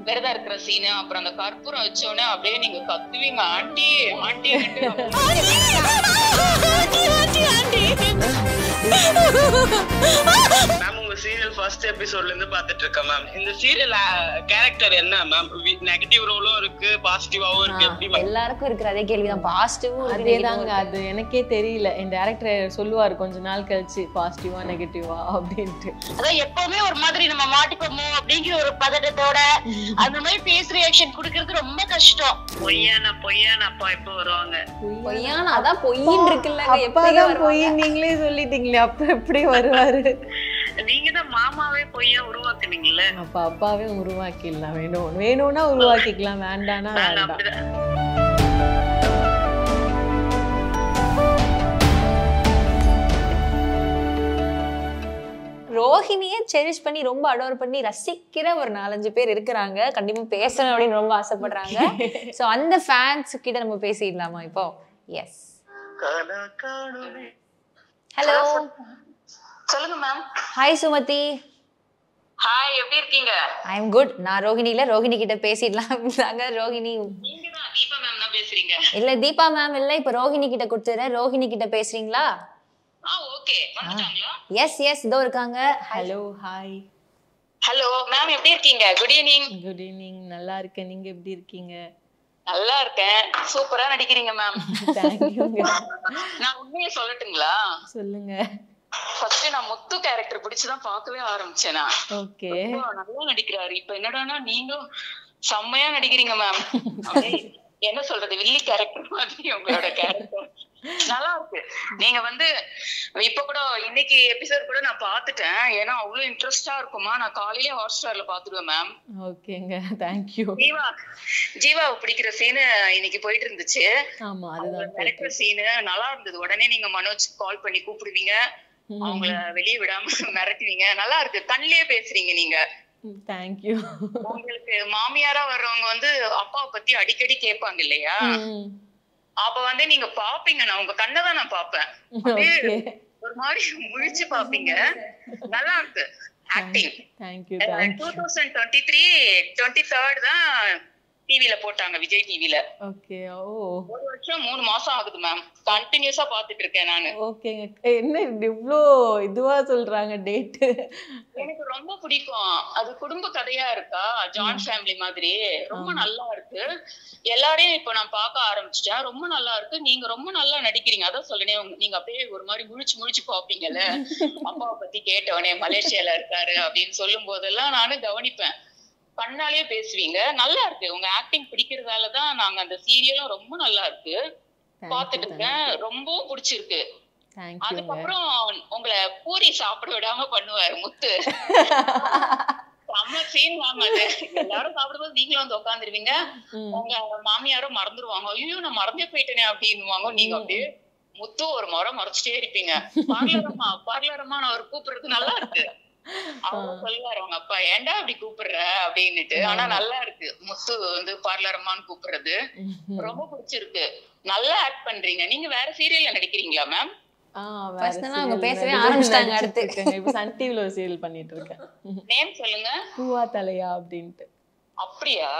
விரதம் இருக்கிற சீனு, அப்புறம் அந்த கற்பூரம் வச்சோடனே அப்படியே நீங்க கத்துவீங்க, ஆண்டி ஆண்டி. மேம் உங்க சீரியல் ஃபர்ஸ்ட் எபிசோட்ல இருந்து பாத்துட்டு இருக்கேன் மேம். இந்த சீரியல் கேரக்டர் என்ன மேம்? நெகட்டிவ் ரோலும் இருக்கு, பாசிட்டிவாவும் இருக்கு. எப்படி மேம்? எல்லாருக்கும் இருக்கிற அதே கேள்விதான், பாசிட்டிவும் அதேதாங்க. அது எனக்கே தெரியல. என் டைரக்டர் சொல்லுவாரு கொஞ்ச நாள் கழிச்சு பாசிட்டிவா நெகட்டிவா அப்படின்ட்டு. அதான் எப்பவுமே ஒரு மாதிரி நம்ம மாட்டிப்போமோ அப்படிங்கிற ஒரு பதட்டத்தோட அந்த மாதிரி ஃபேஸ் ரியாக்ஷன் குடுக்கிறது ரொம்ப கஷ்டம். பொய்யான அப்பா எப்ப வருவாங்க? பொய்யான அதான் பொய்யின் இருக்குல்ல, எப்பதான் பொய் நீங்களே சொல்லிட்டீங்களே, அப்ப எப்படி வருவாரு? நீங்க தான் மாமாவே பொய்யா உருவாக்குனீங்கல்ல. அப்ப அப்பாவே உருவாக்கிடலாம். வேணும்னா உருவாக்கிக்கலாம், வேண்டானா வேண்டாம். ரோஹிணியை செரிஷ் பண்ணி ரொம்ப அடோர் பண்ணி ரசிக்கிற ஒரு 4-5 பேர் இருக்கிறாங்க. கண்டிப்பா பேசணும் அப்படின்னு ரொம்ப ஆசைப்படுறாங்க. சோ அந்த ஃபேன்ஸ் கிட்ட நம்ம பேசிடலாமா இப்போ? எஸ், ஹலோ, சொல்லுங்க மேம். ஹாய் சுமதி. ஹாய், எப்படி இருக்கீங்க? ஐ அம் குட். நான் ரோஹிணி இல்ல, ரோஹிணி கிட்ட பேசிடலாம். ரோஹிணி நீங்க தான் தீபா மேம் தான் பேசுறீங்க. இல்ல, தீபா மேம் இல்ல, இப்ப ரோஹிணி கிட்ட கொடுத்துறேன். ரோஹிணி கிட்ட பேசுறீங்களா? ஓகே, வந்துட்டாங்களா? எஸ் எஸ், இதோ இருக்காங்க. Hello, hi. ஹலோ மேம், எப்படி இருக்கீங்க? Good evening. Good evening. நல்லா இருக்கேன், நீங்க எப்படி இருக்கீங்க? நல்லா இருக்கேன். சூப்பரா நடிக்கிறீங்க மேம். தேங்க்யூங்க. நான் உண்மையை சொல்லட்டுங்களா? சொல்லுங்க. ஃபர்ஸ்ட் நான் முத்து கேரக்டர் பிடிச்சுதான் பார்க்கவே ஆரம்பிச்சேன். நான் ஓகே, நல்லா நடிக்கிறாரு. இப்ப என்னடானா நீங்களும் செம்மையா நடிக்கிறீங்க மேம். என்ன சொல்றது, வில்லி கேரக்டர் மாதிரி உங்களோட கேரக்டர் நல்லா இருக்கு. நீங்க வந்து இப்ப கூட இன்னைக்கு எபிசோட் கூட நான் பாத்துட்டேன். ஏன்னா அவ்வளவு இன்ட்ரெஸ்டா இருக்குமா. நான் காலையிலே ஹாட்ஸ்டார்ல பாத்துடுவேன் மேம். ஓகேங்க, தேங்க்யூ. ஜீவாவை பிடிக்கிற சீனு இன்னைக்கு போயிட்டு இருந்துச்சு. ஆமா, அதுதான் நடக்கிற சீனு நல்லா இருந்தது. உடனே நீங்க மனோஜ் கால் பண்ணி கூப்பிடுவீங்க, அவங்கள வெளியே விடாம மிரட்டுவீங்க. நல்லா இருக்கு. கண்ணிலேயே பேசுறீங்க நீங்க. தேங்க்யூ. உங்களுக்கு மாமியாரா வர்றவங்க வந்து அப்பாவை பத்தி அடிக்கடி கேட்பாங்க இல்லையா? அப்ப வந்து நீங்க பாப்பீங்க, நான் உங்க கண்ணதான் நான் பாப்பேன். ஒரு மாதிரி முழிச்சு பாப்பீங்க. நல்லா இருக்கு ஆக்டிங். தேங்க்யூ. 2023 23rd தான் டிவில போட்டாங்க, விஜய் டிவில. ஓகே. ஓ, 1 வருஷம் 3 மாசம் ஆகுது மேம். கண்டினியூஸா பாத்துட்டு இருக்கேன் நானு. ஓகேங்க. என்ன இவ்ளோ இதுவா சொல்றாங்க டேட்? எனக்கு ரொம்ப பிடிக்கும். அது குடும்ப கதையா இருக்கா, ஜாயிண்ட் ஃபேமிலி மாதிரி ரொம்ப நல்லா இருக்கு. எல்லாரையும் இப்ப நான் பார்க்க ஆரம்பிச்சிட்டேன். ரொம்ப நல்லா இருக்கு. நீங்க ரொம்ப நல்லா நடிக்கிறீங்க. அதான் சொல்லுனே, நீங்க அப்படியே ஒரு மாதிரி முழிச்சு பாப்பீங்கல்ல. அப்பாவை பத்தி கேட்டவனே மலேசியால இருக்காரு அப்படின்னு சொல்லும் போதெல்லாம் நானும் கவனிப்பேன். கண்ணாலேயே பேசுவீங்க. நல்லா இருக்கு. உங்க ஆக்டிங் பிடிக்கிறதாலதான் நாங்க அந்த சீரியலும் ரொம்ப நல்லா இருக்கு பாத்துட்டு இருக்கேன். ரொம்ப பிடிச்சிருக்கு. அதுக்கப்புறம் உங்களை பூரி சாப்பிட விடாம பண்ணுவாரு முத்து. செம்ம சீன் மேம் அது. எல்லாரும் சாப்பிடும்போது நீங்களும் வந்து உட்காந்துருவீங்க. உங்க மாமியாரும் மறந்துருவாங்க. ஐயோ நான் மறந்தே போயிட்டேனே அப்படின்னுவாங்க. நீங்க அப்படியே முத்து ஒரு முறை மறைச்சிட்டே இருப்பீங்க. பார்லரமா நான் அவர் கூப்பிடுறது நல்லா இருக்கு. அவங்க சொல்லுவாரு அவங்க அப்பா, ஏன்டா அப்படி கூப்பிடுற அப்படின்னுட்டு. ஆனா நல்லா இருக்கு முத்து வந்து பார்லரமான்னு கூப்பிடுறது. ரொம்ப பிடிச்சிருக்கு. நல்லா ஆக்ட் பண்றீங்க. நீங்க வேற சீரியல்ல நடிக்கிறீங்களா மேம்? அவங்க பேசவே ஆரம்பிச்சிட்டாங்க. அடுத்து இப்ப சன் டிவில ஒரு சீரியல் பண்ணிட்டு இருக்கேன். நேம் சொல்லுங்க. பூவா தலையா அப்படின்ட்டு. அப்படியா?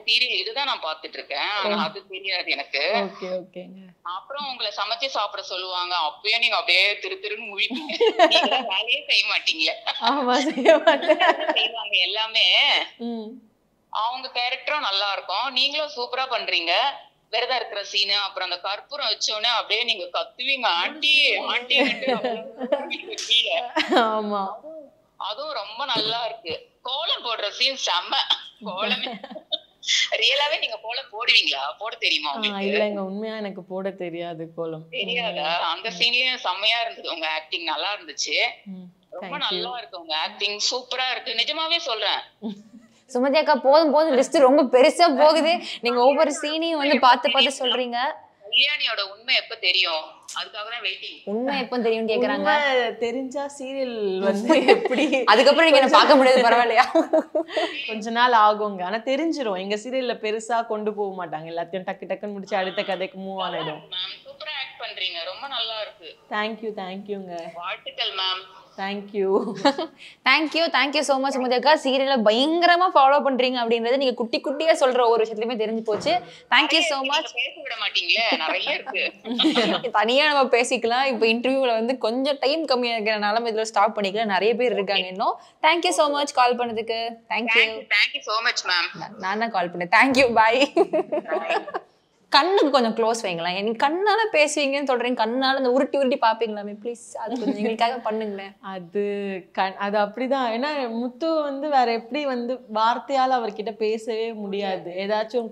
சீரியல் இதுதான் நான் பாத்துட்டு இருக்கேன். ஆனா அது தெரியாது எனக்கு. ஓகே, ஓகேங்க. அப்புறம் உங்களை சமைச்சு சாப்பிட சொல்லுவாங்க. அப்பயே நீங்க அப்படியே திருன்னு முழிப்பீங்க. வேலையே செய்ய மாட்டீங்க. ஆமா, செய்ய மாட்டேன். செய்வாங்க எல்லாமே. அவங்க கேரக்டரும் நல்லா இருக்கும். நீங்களும் சூப்பரா பண்றீங்க. விரதம் இருக்கிற சீனு, அப்புறம் அந்த கற்பூரம் வச்சோடனே அப்படியே நீங்க கத்துவீங்க, ஆண்டி ஆண்டி. ஆமா, அதுவும் ரொம்ப நல்லா இருக்கு. கோலம் போடுற சீன் செம்ம. கோலமே ரியலாவே நீங்க கோலம் போடுவீங்களா? போட தெரியுமா உங்களுக்கு? இல்லங்க, உண்மையா எனக்கு போட தெரியாது கோலம். தெரியாதா? அந்த சீன்லயும் செம்மையா இருந்தது. உங்க ஆக்டிங் நல்லா இருந்துச்சு. ரொம்ப நல்லா இருக்கு. உங்க ஆக்டிங் சூப்பரா இருக்கு. நிஜமாவே சொல்றேன். சுமதி அக்கா, போதும் லிஸ்ட் ரொம்ப பெருசா போகுது. நீங்க ஒவ்வொரு சீனையும் வந்து பார்த்து சொல்றீங்க. கல்யாணியோட உண்மை எப்ப தெரியும்? அதுக்காக தான் வெயிட்டிங். உண்மை எப்ப தெரியும் கேக்குறாங்க. தெரிஞ்சா சீரியல் வந்து எப்படி அதுக்கப்புறம் நீங்க என்ன பார்க்க முடியாது, பரவாயில்லையா? கொஞ்ச நாள் ஆகுங்க. ஆனா தெரிஞ்சிரும். எங்க சீரியல்ல பெருசா கொண்டு போக மாட்டாங்க. எல்லாத்தையும் டக்குன்னு முடிச்சு அடுத்த கதைக்கு மூவ் ஆனிடும். மேம் சூப்பரா ஆக்ட் பண்றீங்க. ரொம்ப நல்லா இருக்கு. தேங்க்யூங்க. வாழ்த்துக்கள் ma'am. Thank you thank you so much முதியக்கா. சீரியலை பயங்கரமா ஃபாலோ பண்றீங்க அப்படின்றது நீங்க குட்டி குட்டியா சொல்ற ஒவ்வொரு விஷயத்துலயுமே தெரிஞ்சு போச்சு. Thank you so much. பேச விட மாட்டீங்களே, நிறைய இருக்கு. தனியா நம்ம பேசிக்கலாம். இப்போ இன்டர்வியூல வந்து கொஞ்சம் டைம் கம்மியா இருக்கிறனால இதுல ஸ்டாப் பண்ணிக்கலாம். நிறைய பேர் இருக்காங்க இன்னும். தேங்க்யூ ஸோ மச் கால் பண்ணதுக்கு. Thank you so much ma'am. நான் தான் கால் பண்ணேன். தேங்க்யூ, பாய். கண்ணுக்கு கொஞ்சம் க்ளோஸ் வைங்களேன். நீ கண்ணால பேசுவீங்கன்னு சொல்றீங்க, கண்ணால அந்த உருட்டி உருட்டி பாப்பீங்களாமே ப்ளீஸ், அது கொஞ்சம் எங்களுக்காக பண்ணுங்களேன். அது அப்படிதான். ஏன்னா முத்து வந்து வேற எப்படி வந்து வார்த்தையால அவர்கிட்ட பேசவே முடியாது. ஏதாச்சும்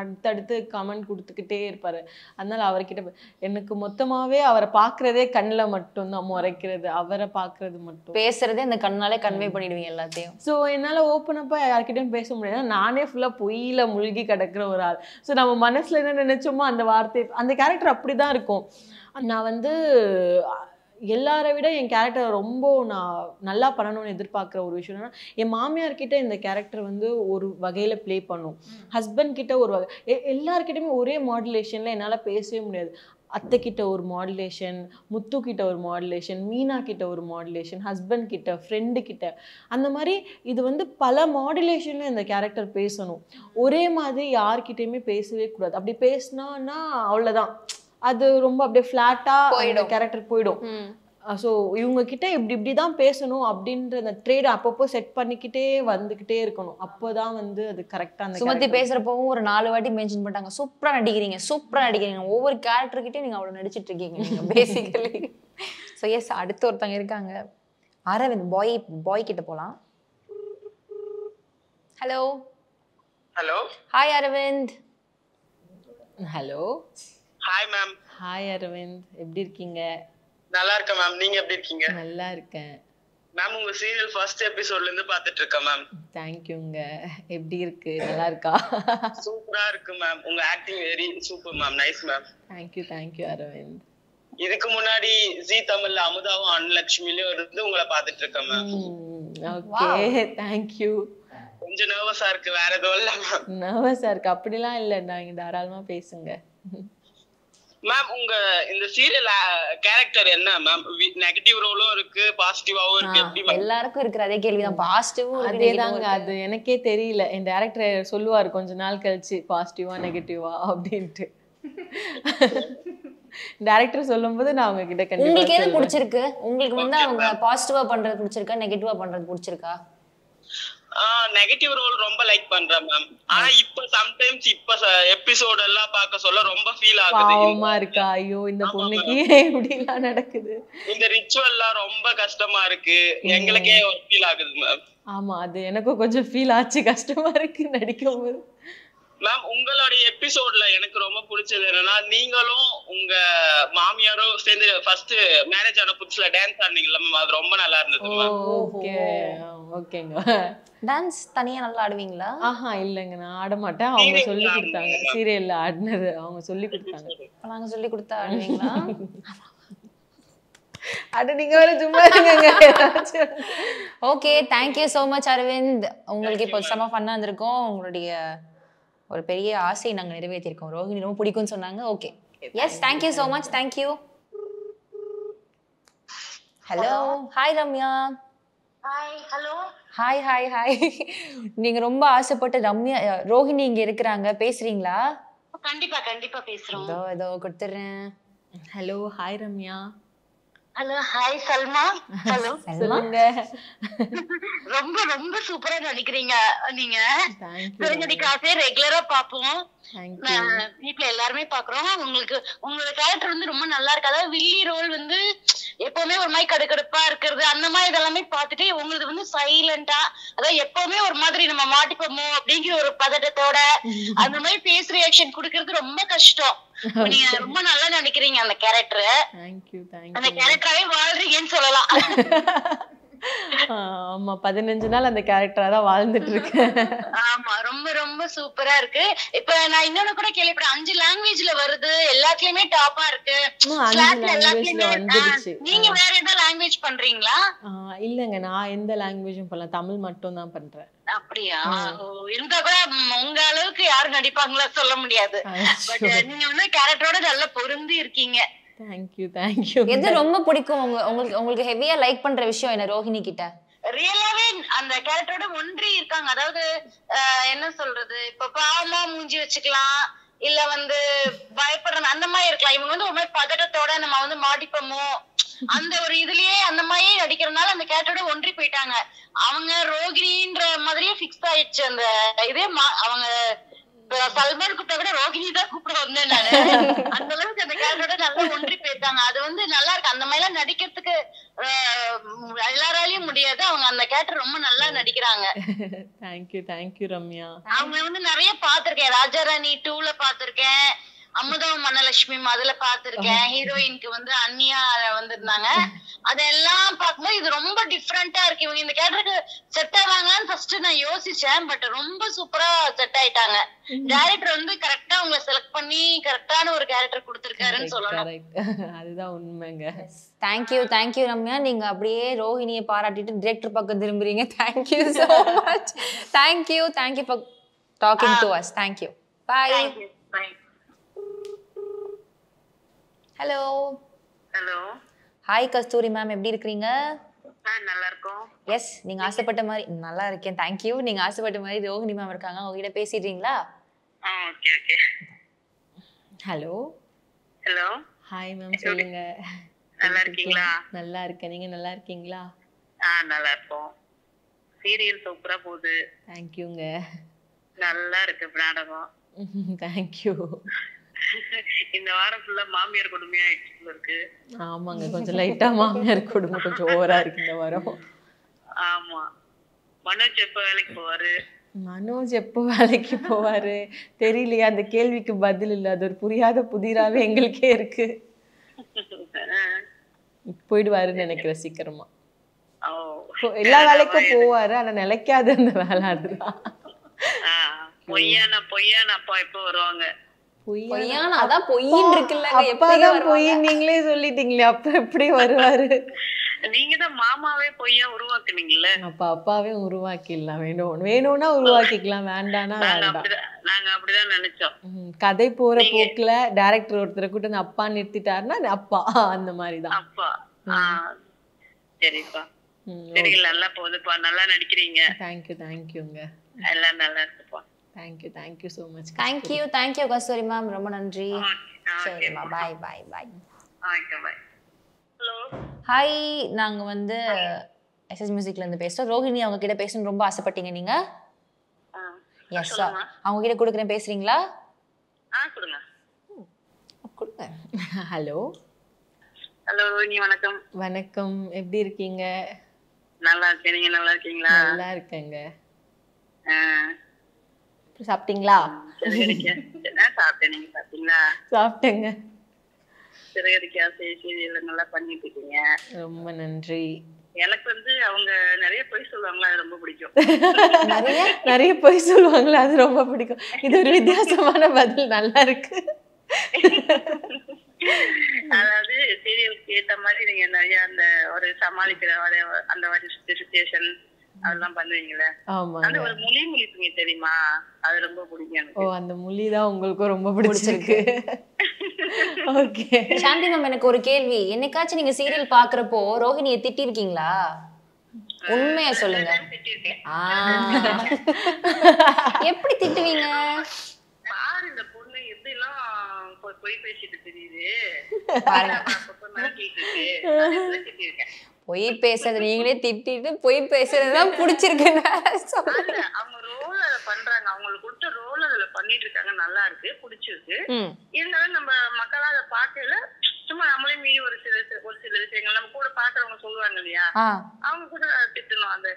அடுத்தடுத்து கமெண்ட் கொடுத்துக்கிட்டே இருப்பாரு. அதனால அவர்கிட்ட எனக்கு மொத்தமாவே அவரை பாக்குறதே கண்ணுல மட்டும்தான் முறைக்கிறது, அவரை பாக்குறது மட்டும். பேசுறதே அந்த கண்ணாலே கன்வே பண்ணிடுவீங்க எல்லாத்தையும். ஸோ என்னால ஓப்பன் அப்பா யார்கிட்டயும் பேச முடியாது. நானே ஃபுல்லா பொய்யில மூழ்கி கிடக்குற ஒரு ஆள். ஸோ நம்ம மனசுல என்ன நினைச்சோமோ அந்த வார்த்தை, அந்த கேரக்டர் அப்படிதான் இருக்கும். நான் வந்து எல்லாரை விட என் கேரக்டர் ரொம்ப நான் நல்லா பண்ணணும்னு எதிர்பார்க்குற ஒரு விஷயம் என்னன்னா, என் மாமியார்கிட்ட இந்த கேரக்டர் வந்து ஒரு வகையில ப்ளே பண்ணும், ஹஸ்பண்ட் கிட்ட ஒரு வகை, எல்லார்கிட்டயுமே ஒரே மாடுலேஷன்ல என்னால் பேசவே முடியாது. அத்தை கிட்ட ஒரு மாடுலேஷன், முத்து கிட்ட ஒரு மாடுலேஷன், மீனா கிட்ட ஒரு மாடுலேஷன், ஹஸ்பண்ட் கிட்ட, ஃப்ரெண்டு கிட்ட, அந்த மாதிரி இது வந்து பல மாடுலேஷன்ல இந்த கேரக்டர் பேசணும். ஒரே மாதிரி யார்கிட்டயுமே பேசவே கூடாது. அப்படி பேசினான்னா அவ்வளோதான், அது ரொம்ப அப்படியே ஃப்ளாட்டா அந்த கேரக்டர் போயிடும். ஸோ இவங்க கிட்ட இப்படி தான் பேசணும் அப்படின்ற அந்த ட்ரேட் அப்பப்போ செட் பண்ணிக்கிட்டே வந்துகிட்டே இருக்கணும். அப்போதான் வந்து அது கரெக்டா. அந்த சுமதி பேசுறப்பவும் ஒரு 4 வாட்டி மென்ஷன் பண்ணிட்டாங்க, சூப்பரா நடிக்கிறீங்க. ஒவ்வொரு கேரக்டர்கிட்டயும் நீங்க அவ்வளவு நடிச்சிட்டு இருக்கீங்க பேசிக்கலி. ஸோ எஸ், அடுத்து ஒருத்தவங்க இருக்காங்க, அரவிந்த். பாய் கிட்ட போலாம். Hello. Hi Aravind. Hello. Hi ma'am. Hi Aravind, எப்படி இருக்கீங்க? நல்லா இருக்கேன் மேம், நீங்க எப்படி இருக்கீங்க? நல்லா இருக்கேன் மேம். உங்க சீரியல் ஃபர்ஸ்ட் எபிசோட்ல இருந்து பாத்துட்டு இருக்கேன் மேம். தேங்க்யூங்க. எப்படி இருக்கு? நல்லா இருக்கா? சூப்பரா இருக்கு மேம். உங்க acting very super ma'am. Nice ma'am. Thank you Aravind. இதுக்கு முன்னாடி ஜீ தமிழ்ல அமுதாவும் அன்லட்சுமிலயும் இருந்து உங்களை பாத்துட்டு இருக்கேன் மேம். Okay, thank you. கொஞ்சம் நர்வஸா இருக்கு, வேற எதுவும் இல்ல மேம். நர்வஸா இருக்கு அப்படிலாம் இல்ல, நீங்க தாராளமா பேசுங்க. மேம், உங்க இந்த சீரியல் கேரக்டர் என்ன மேம்? நெகட்டிவ் ரோலும் இருக்கு, பாசிட்டிவாவும் இருக்கு. எப்படி மேம்? எல்லாருக்கும் இருக்கிற அதே கேள்விதான், பாசிட்டிவும் அதேதாங்க. அது எனக்கே தெரியல, என் டைரக்டர் சொல்லுவாரு கொஞ்ச நாள் கழிச்சு பாசிட்டிவா நெகட்டிவா அப்படின்ட்டு. டைரக்டர் சொல்லும்போது நான் அவங்க கிட்ட கண்டிப்பா. உங்களுக்கு எது பிடிச்சிருக்கு? உங்களுக்கு வந்து அவங்க பாசிட்டிவா பண்றது பிடிச்சிருக்கா, நெகட்டிவா பண்றது பிடிச்சிருக்கா? நெகட்டிவ் ரோல் ரொம்ப லைக் பண்றேன் மேம். ஆனா இப்ப சம்டைம்ஸ் இப்ப எபிசோட் எல்லாம் பார்க்க சொல்ல ரொம்ப ஃபீல் ஆகுது. பாவமா இருக்கா? ஐயோ இந்த பொண்ணுக்கு இப்படி எல்லாம் நடக்குது. இந்த ரிச்சுவல்லாம் ரொம்ப கஷ்டமா இருக்கு, எங்களுக்கே ஒரு ஃபீல் ஆகுது மேம். ஆமா, அது எனக்கும் கொஞ்சம் ஃபீல் ஆச்சு, கஷ்டமா இருக்கு நடிக்கும் போது. மேம், உங்களுடைய எபிசோட்ல எனக்கு ரொம்ப பிடிச்சது என்னன்னா, நீங்களும் உங்க மாமியாரும் சேர்ந்து ஃபர்ஸ்ட் மேரேஜ் ஆன புதுசுல டான்ஸ் ஆடுனீங்கல்ல மேம், அது ரொம்ப நல்லா இருந்தது மேம். ஓகே ஓகேங்க. டான்ஸ் தனியா நல்லா ஆடுவீங்களா? ஆஹா இல்லங்க, நான் ஆட மாட்டேன். அவங்க சொல்லி கொடுத்தாங்க, சீரியல்ல ஆடினது அவங்க சொல்லி கொடுத்தாங்க. நாங்க சொல்லி கொடுத்தா ஆடுவீங்களா? அட நீங்க வேற சும்மா இருங்க. Okay, thank you so much Aravind. உங்களுக்கு இப்போ செம ஃபன்னா இருந்திருக்கும். உங்களுடைய ஒரு பெரிய ஆசையை நாங்கள் நிறைவேற்றிருக்கோம். ரோஹிணி ரொம்ப பிடிக்கும்னு சொன்னாங்க. Okay, yes, thank you so much. Thank you. Hello. Hi Ramya. Hi. Hello. Hi. நீங்க ரொம்ப ஆசைப்பட்ட ரம்யா, ரோஹிணி இங்க இருக்கிறாங்க, பேசுறீங்களா? கண்டிப்பா பேசுறோம். ஏதோ கொடுத்துறேன். Hello. Hi Ramya. Hello. Hi Salma. Hello. சொல்லுங்க. ரொம்ப ரொம்ப சூப்பரா நடிக்கிறீங்க நீங்க. நடிக்காசே ரெகுலரா பாப்போம், வீட்டுல எல்லாருமே பாக்குறோம். உங்களோட கேரக்டர் வந்து ரொம்ப நல்லா இருக்கு. அதாவது வில்லி ரோல் வந்து எப்பவுமே ஒரு மாதிரி கடுக்கடுப்பா இருக்கிறது, அந்த மாதிரி இதெல்லாமே பாத்துட்டு உங்களுக்கு வந்து சைலண்டா, அதாவது எப்பவுமே ஒரு மாதிரி நம்ம மாட்டிப்போமோ அப்படிங்கிற ஒரு பதட்டத்தோட அந்த மாதிரி பேஸ் ரியாக்ஷன் குடுக்கறது ரொம்ப கஷ்டம். நீங்க ரொம்ப நல்லா நடிக்கிறீங்க அந்த கேரக்டர். அந்த கேரக்டராவே வாழ்றீங்கன்னு சொல்லலாம். ஆமா, 15 நாள் அந்த கேரக்டரா தான் வாழ்ந்துட்டு இருக்கேன். ஆமா, ரொம்ப ரொம்ப சூப்பரா இருக்கு. இப்ப நான் இன்னொன்னு கூட கேள்விப்பட்டேன், 5 லாங்குவேஜ்ல வருது, எல்லாத்துலயுமே டாப்பா இருக்கு. நீங்க வேற ஏதாவது லாங்குவேஜ் பண்றீங்களா? இல்லங்க, நான் எந்த லாங்குவேஜும் பண்ணல, தமிழ் மட்டும் தான் பண்றேன். அப்படியா? இருந்தா கூட உங்க அளவுக்கு யாரும் நடிப்பாங்களா சொல்ல முடியாது. பட் நீங்க வந்து கேரக்டரோட நல்லா பொருந்தி இருக்கீங்க. தேங்க்யூ. எது ரொம்ப பிடிக்கும் உங்களுக்கு ஹெவியா லைக் பண்ற விஷயம் என்ன ரோஹிணி கிட்ட? ரியலாவே அந்த கேரக்டரோட ஒன்றி இருக்காங்க. அதாவது என்ன சொல்றது, இப்ப பாவமா மூஞ்சி வச்சுக்கலாம், இல்ல பயப்படுற அந்த மாதிரி இருக்கலாம். இவங்க ஒரு மாதிரி பதட்டத்தோட நம்ம மாட்டிப்போமோ அந்த ஒரு இதுலயே அந்த மாதிரியே நடிக்கிறதுனால அந்த கேரக்டரோட ஒன்றி போயிட்டாங்க. அவங்க ரோகிணின்ற மாதிரியே பிக்ஸ் ஆயிடுச்சு அந்த இதே. அவங்க சல்மான் கூப்பிட்ட கூட ரோகிணி தான் கூப்பிட வந்தேன் நானு. அந்த அளவுக்கு அந்த கேரக்டரோட நல்லா ஒன்றி போயிருக்காங்க. அது நல்லா இருக்கு. அந்த மாதிரி எல்லாம் நடிக்கிறதுக்கு எல்லாராலையும் முடியாது. அவங்க அந்த கேரக்டர் ரொம்ப நல்லா நடிக்கிறாங்க. தேங்க்யூ ரம்யா. அவங்க நிறைய பாத்திருக்கேன். ராஜாராணி 2ல பாத்திருக்கேன், அமுதம் மன்னலட்சுமி அதுல பாத்திருக்கேன். ஹீரோயினுக்கு அன்னியா வந்திருந்தாங்க. அதெல்லாம் பார்க்கும்போது இது ரொம்ப டிஃப்ரெண்டா இருக்கு. இவங்க இந்த கேரக்டருக்கு செட் ஆவாங்கன்னு ஃபர்ஸ்ட் நான் யோசிச்சேன். பட் ரொம்ப சூப்பரா செட் ஆயிட்டாங்க. டைரக்டர் கரெக்டா உங்களை செலக்ட் பண்ணி கரெக்டான ஒரு கேரக்டர் கொடுத்திருக்காருன்னு சொல்லணும். அதுதான் உண்மைங்க. தேங்க்யூ ரம்யா. நீங்க அப்படியே ரோஹிணியை பாராட்டிட்டு டிரெக்டர் பக்கம் திரும்புறீங்க. Thank you so much. Thank you for talking to us. Thank you. Bye. Hello. Hi Kasthuri ma'am, எப்படி இருக்கீங்க? நல்லா இருக்கோம். எஸ், நீங்க ஆசைப்பட்ட மாதிரி நல்லா இருக்கேன். தேங்க்யூ. நீங்க ஆசைப்பட்ட மாதிரி ரோஹிணி மேம் இருக்காங்க, உங்ககிட்ட பேசிடுறீங்களா? ஓகே. ஹலோ. ஹாய் மேம், சொல்லுங்க. நல்லா இருக்கீங்களா? நல்லா இருக்கேன். நீங்க நல்லா இருக்கீங்களா? நல்லா இருக்கோம். சீரியல் சூப்பரா போகுது. தேங்க்யூங்க. நல்லா இருக்கு நாடகம். தேங்க்யூ. இந்த வாரம் ஃபுல்லா மாமியார் கொடுமையா இருக்கு. ஆமாங்க, கொஞ்சம் லைட்டா மாமியார் கொடுமை கொஞ்சம் ஓவரா இருக்கு இந்த வாரம். ஆமா. மனோஜ் எப்ப வேலைக்கு போவாரு தெரியலையா? அந்த கேள்விக்கு பதில் இல்ல. அது ஒரு புரியாத புதிராவே எங்களுக்கே இருக்கு. போயிடுவாருன்னு நினைக்கிறேன் சீக்கிரமா. எல்லா வேலைக்கும் போவாரு, ஆனா நிலைக்காது அந்த வேலை. அதுதான் பொய்யான அப்பா எப்ப வருவாங்க? அதான் பொய்ன்னு இருக்குல்ல. அப்பாதான் பொய் நீங்களே சொல்லிட்டீங்களே, அப்ப எப்படி வருவாரு? நீங்க தான் மாமாவே பொய்யா உருவாக்குனீங்கல்ல. அப்ப அப்பாவே உருவாக்கிடலாம். வேணும்னா உருவாக்கிக்கலாம், வேண்டாம்னா வேண்டாம். நாங்க அப்படிதான் நினைச்சோம். கதை போற போக்குல டைரக்டர் ஒருத்தரை கூட்டு அப்பா நிறுத்திட்டாருன்னா அப்பா அந்த மாதிரிதான். அப்பா சரிப்பா. சரி, நல்லா போகுதுப்பா, நல்லா நடிக்கிறீங்க. தேங்க்யூங்க. எல்லாம் நல்லா இருக்குப்பா. Thank you so much. தேங்க்யூ கஸ்தூரி மேம், ரொம்ப நன்றி. சரிம்மா, பாய். ஓகே, பாய். ஹலோ. ஹாய், நாங்க எஸ்எஸ் மியூசிக்ல இருந்து பேசுறோம். ரோஹிணி அவங்க கிட்ட பேசணும்னு ரொம்ப ஆசைப்பட்டீங்க நீங்க. எஸ் சார், அவங்க கிட்ட கொடுக்குறேன், பேசுறீங்களா? கொடுங்க. ஹலோ ரோஹிணி, வணக்கம். எப்படி இருக்கீங்க? நல்லா இருக்கேன். நீங்க நல்லா இருக்கீங்களா? நல்லா இருக்கேங்க. சாப்பிட்டீங்களா? சாப்பிட்டேங்க. நல்லா பண்ணிட்டு இருக்கீங்க. ரொம்ப நன்றி. எனக்கு அவங்க நிறைய பொய் சொல்லுவாங்களா, அது ரொம்ப பிடிக்கும். நிறைய பொய் சொல்லுவாங்களா, அது ரொம்ப பிடிக்கும். இது ஒரு வித்தியாசமான பதில், நல்லா இருக்கு. அதாவது சீரியலுக்கு ஏத்த மாதிரி நீங்க நிறைய அந்த ஒரு சமாளிக்கிற அந்த சிச்சுவேஷன் அதெல்லாம் பண்ணுவீங்களே, அந்த ஒரு மொழிப்பீங்க தெரியுமா, அது ரொம்ப பிடிக்கும் எனக்கு. அந்த மொழி தான் உங்களுக்கு ரொம்ப பிடிச்சிருக்கு. ஓகே சாந்தி மேம், எனக்கு ஒரு கேள்வி. என்னைக்காச்சும் நீங்க சீரியல் பாக்குறப்போ ரோஹிணியை திட்டி இருக்கீங்களா? உண்மையா சொல்லுங்க. எப்படி திட்டுவீங்க? பாரு, இந்த பொண்ணு எப்படி எல்லாம் பொய் பேசிட்டு தெரியுது. பொய் பேசுறது நீங்களே திட்டிட்டு பொய் பேசுறதுதான் பிடிச்சிருக்கு. அவங்க ரோல் அதை பண்றாங்க, அவங்களுக்கு கொடுத்த ரோல் அதுல பண்ணிட்டு இருக்காங்க, நல்லா இருக்கு, பிடிச்சிருக்கு. இருந்தாலும் நம்ம மக்களா அதை பார்க்கல, சும்மா நம்மளே மீறி ஒரு சில விஷயங்கள் நம்ம கூட பாக்குறவங்க சொல்லுவாங்க இல்லையா, அவங்க கூட திட்டணும். அந்த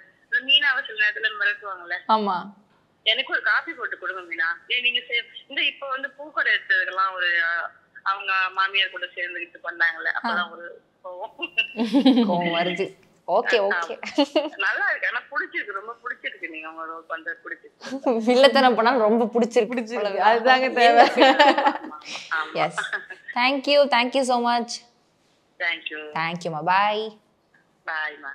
மீனாவை சில நேரத்துல மிரட்டுவாங்கல்ல. ஆமா, எனக்கு ஒரு காஃபி போட்டு கொடுங்க மீனா. நீங்க இந்த இப்ப பூக்கடை எடுத்ததுக்கெல்லாம் ஒரு அவங்க மாமியார் கூட சேர்ந்துகிட்டு பண்ணாங்கல்ல, அப்பதான் ஒரு கோவம் வருது. ஓகே நல்லா இருக்கு, ஆனா பிடிச்சிருக்கு, ரொம்ப பிடிச்சிருக்கு. நீங்க உங்க ரோல் பண்றது பிடிச்சிருக்கு. வில்லத்தனம் பண்ணாலும் ரொம்ப பிடிச்சிருக்கு. அதுதாங்க தேவை. Yes, thank you so much. Thank you. தேங்க்யூமா, பாய். பாய்மா.